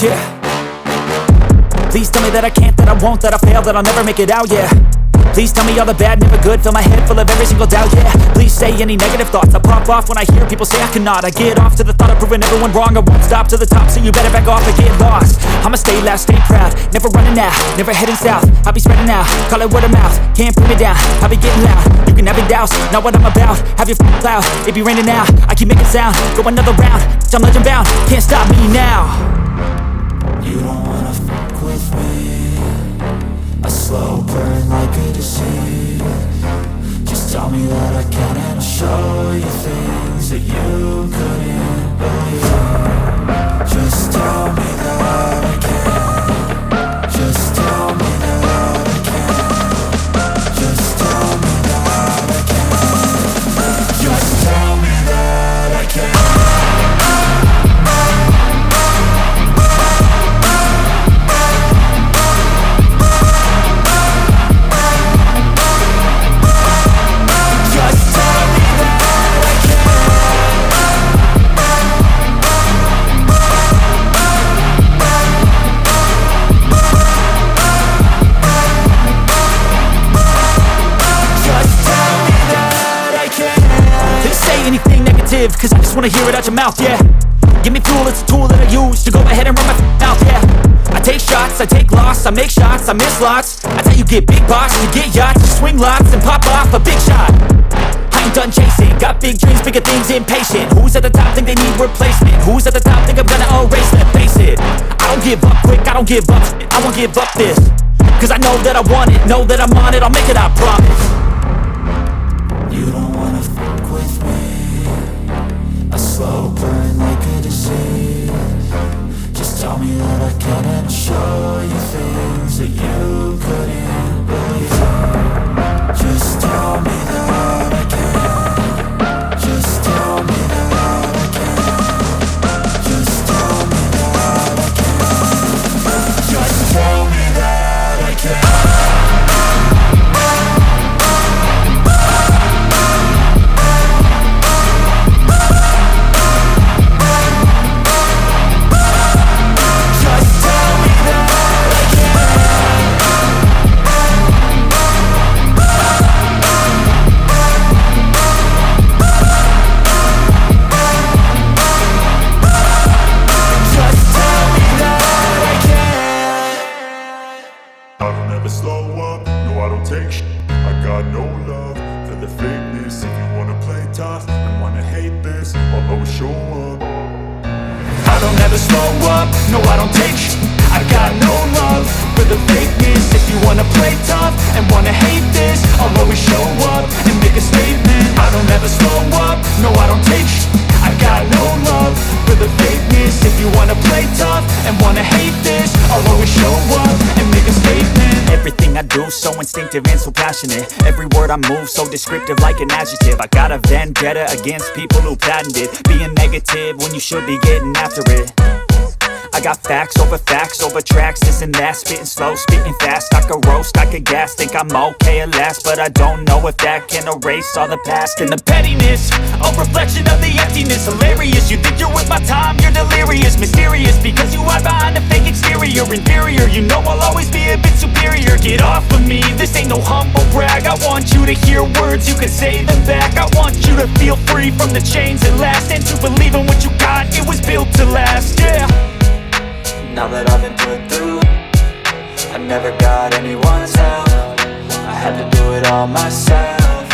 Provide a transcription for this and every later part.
Yeah. Please tell me that I can't, that I won't, that I fail, that I'll never make it out, yeah. Please tell me all the bad, never good, fill my head full of every single doubt, yeah. Please say any negative thoughts, I pop off when I hear people say I cannot. I get off to the thought of proving everyone wrong, I won't stop to the top, so you better back off and get lost. I'ma stay loud, stay proud, never running out, never heading south. I'll be spreading out, call it word of mouth, can't put me down, I'll be getting loud. You can have your doubts, not what I'm about, have your cloud, it be raining now. I keep making sound, go another round, I'm legend bound, can't stop me now. You don't wanna fuck with me, a slow burn like a disease. Just tell me that I can and I'll show you things that you couldn't believe. Just tell me that I can. Just tell me that I can. Just tell me that I can. Just tell me that I can. Cause I just wanna hear it out your mouth, yeah. Give me fuel, it's a tool that I use to go ahead and run my mouth, yeah. I take shots, I take loss, I make shots, I miss lots. That's how you get big boss, you get yachts, you swing lots and pop off a big shot. I ain't done chasing, got big dreams, bigger things, impatient. Who's at the top think they need replacement? Who's at the top think I'm gonna erase them? Face it, I don't give up quick, I don't give up, I won't give up this. Cause I know that I want it, know that I'm on it, I'll make it, I promise. You don't wanna fuck with me, a slow burn like a disease. Just tell me that I can and I'll show you things that you couldn't believe. Just tell me that I can. Just tell me that I can. Just tell me that I can. Just tell me that I can. So instinctive and so passionate. Every word I move so descriptive like an adjective. I got a vendetta against people who patented being negative when you should be getting after it. I got facts over tracks, this and that. Spitting slow, spitting fast. I could roast, I could gas. Think I'm okay at last, but I don't know if that can erase all the past. And the pettiness, a reflection of the emptiness. Hilarious, you think you're with my time, you're delirious. Mysterious, because you hide behind a fake exterior. Inferior, you know I'll always be a bit superior. Get off of me, this ain't no humble brag. I want you to hear words, you can say them back. I want you to feel free from the chains that last, and to believe in what you got, it was built to last, yeah. Now that I've been put through, I never got anyone's help. I had to do it all myself.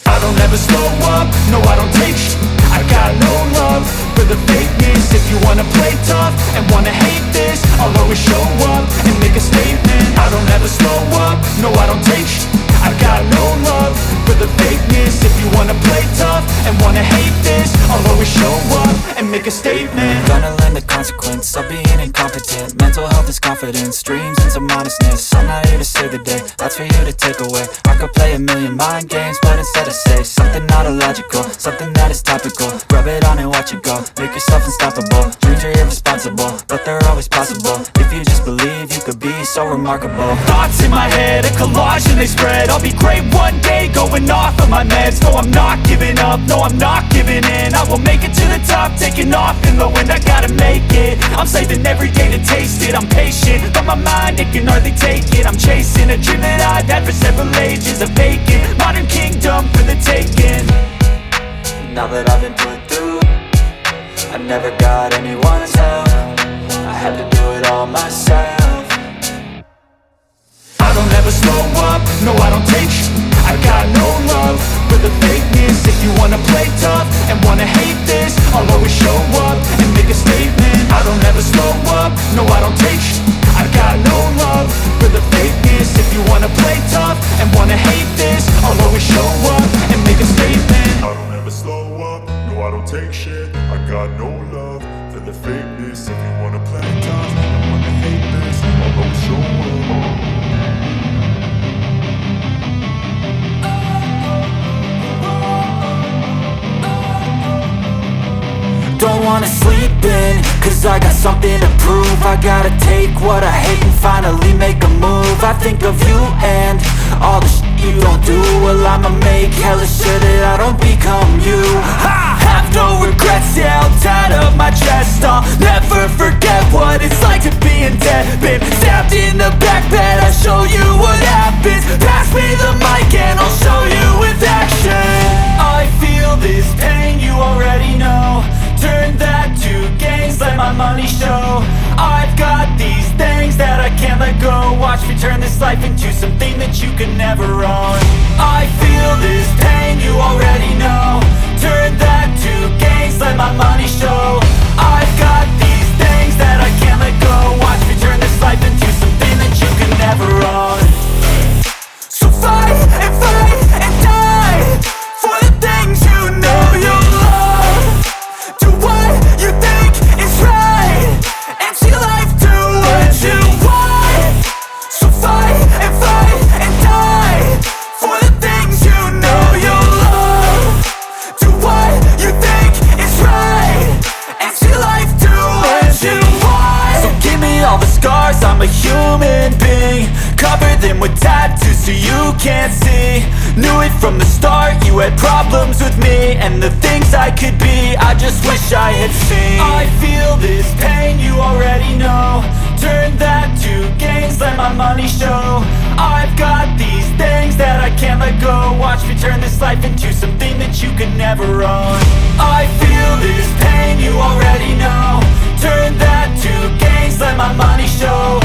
I don't ever slow up, no I don't take sh**. I got no love for the fakeness. If you wanna play tough and wanna hate this, I'll always show up and make a statement. I don't ever slow up, no I don't take sh**. I got no love for the fakeness. If you wanna play tough and wanna hate this, I'll always show up and make a statement. Gonna learn the consequence of being incompetent. Mental health is confidence, dreams and some honestness. I'm not here to save the day, that's for you to take away. I could play a million mind games, but instead I say something not illogical, something that is topical. Rub it on and watch it go, make yourself unstoppable. Dreams are irresponsible, but they're always possible. If you just believe, you could be so remarkable. Thoughts in my head, a collage and they spread. I'll be great one day, going off of my meds. No, I'm not giving up, no, I'm not giving in. I will make it to the top, stop, taking off in the wind, I gotta make it. I'm saving every day to taste it. I'm patient, but my mind, it can hardly take it. I'm chasing a dream that I've had for several ages. A vacant, modern kingdom for the taking. Now that I've been put through, I never got anyone's help. I had to do it all myself. I don't ever slow up, no I don't take sh**. I got no love for the fakeness. If you wanna play tough and wanna hate this, I'll always show up and make a statement. I don't ever slow up, no I don't take sh**. I got no love for the fakeness. If you wanna play tough and wanna hate this, I'll always show up and make a statement. I don't ever slow up, no I don't take shit. I got no love for the fakeness. If you wanna play tough and wanna hate this, I'll always show up. Don't wanna sleep in, cause I got something to prove. I gotta take what I hate and finally make a move. I think of you and all the shit you don't do. Well, I'ma make hella sure that I don't become you. I have no regrets, yeah, I'll tie up my chest. I'll never forget what it's like to be in debt. Been stabbed in the back bed, I'll show you what happens. Pass me the mic and I'll show you with action. I feel this pain, you already know. Turn that to gains, let my money show. I've got these things that I can't let go. Watch me turn this life into something that you could never own. I feel this pain, you already know. Turn that to gains, let my money show. I've got these things that I can't let go. Watch me turn this life into something that you could never own. So fight and die for the things you know you love. Do what you think is right, and see life do what you want. So fight and die for the things you know you love. Do what you think is right, and see life do what you want. So give me all the scars, I'm a human being. Cover them with tattoos so you can't see. Knew it from the start, you had problems with me and the things I could be, I just wish I had seen. I feel this pain, you already know. Turn that to gains, let my money show. I've got these things that I can't let go. Watch me turn this life into something that you could never own. I feel this pain, you already know. Turn that to gains, let my money show.